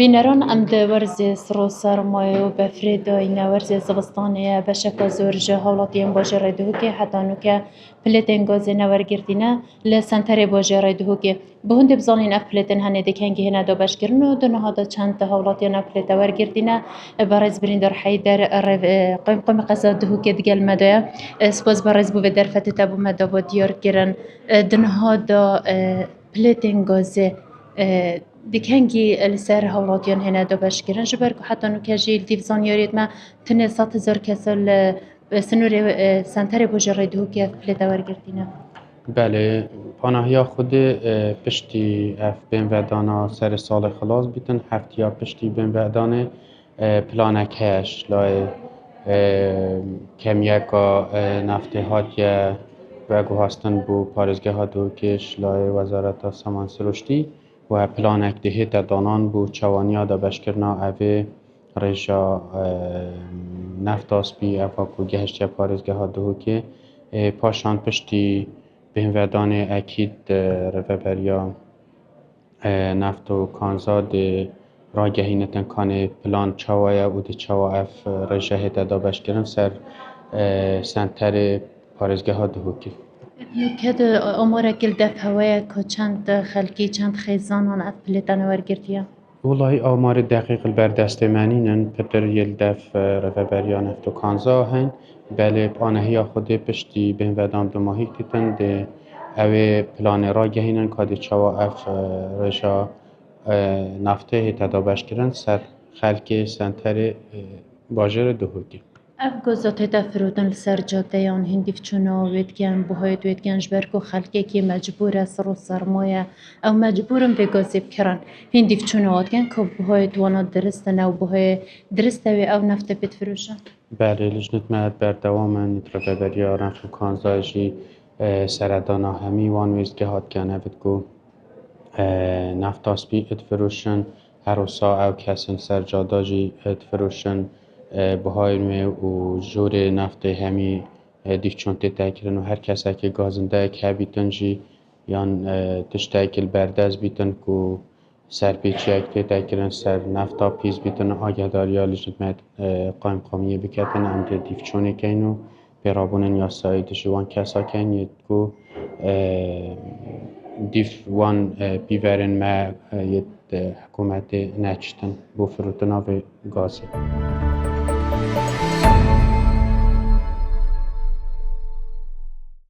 بینران ام ده ورزی سرو سرمایه و بفرید و این ورزی زبستانه بشک زورج حالاتیم باجه ریدهو که حتی نو که پلیتن گازی نورگردینه لسنتر باجه ریدهو که به هنده بزانین اف پلیتن هنه دکنگی هنه دو بشکرن و دونه ها دا چند حالاتی نه پلیت ورگردینه برز بریندر حیدر قیم قصد دهو که دگل مده سپاس برز بو در فتت بو مده با دیار گرن دونه ها دا پلیتن گازی دکنگی لسر هولادیان هنه دو بشکرن جبر که حتی نو که جیل دیفزانیاریت ما تنه 100,000 کسل سنور سنتر باجه ریدهو که پلیت ورگردینه. بله پاناهیا خود پشتی اف بین ودانا سر سال خلاص بیتن هفتیا پشتی بین ودانه پلانک هش لای کمیکا نفته هاتیه و گوهستن بو پارزگه ها دوکش لای وزارت سامان سرشتی و پلانک دهیت دانان بو چوانیا دا بشکرنا اوه رجا نفت آسپی افا کو گهشتی پارزگه ها دوکه پاشان پشتی بین ودانه اکید رفبریا نفت و کانزاد را گهینتن کانه پلان چاوایه و دی چاوا اف رجه دا بشکرن سر سنتر پارزگه ها دهوکی کد امور کل دف هوای که چند خلکی چند خیزانان اف پلیتان ورگردیه والله آمار دقیق البردست منینن پتر یل دف رفبریا نفت و کانزا هن بله پانهی خود پشتی بین ودان دو ماهی تیتن ده اوه پلان را گهینن که چاوا اف رجا نفته هیتا دا بشکرن سر خلک سنتر باجر دهوکی اف گذات دفرودن لسر جاده یان هندیف چونا ویدگن بهایت ویدگن جبرکو خلقی که مجبور سر و سرمایه او مجبورم به گازی بکرن هندیف چونا وادگن که بهایت وانا درستن او بهای درسته و او نفته بید فروشن بله لجنت مد بردوام نتر ببریا رنف و کانزاجی سردانا همی وان ویزگه هات کنه بدگو نفت آسپی اتفروشن هر سا او کسن سر جاداجی اتفروشن بهای نوی و جور نفت همی دیف چون تکرن و هر کسی که گازنده که بیتن جی یان تشتاکل بردز بیتن که سر پیچی اکتی تکرن سر نفتا پیز بیتن آگه داریا لجنت مد قایم قامیه بکتن امده دیف چونه کنو برابونن یا سایت جوان کسا کن ید که دیف وان بیورن ما ید حکومت نچتن بو فروتنا و گازی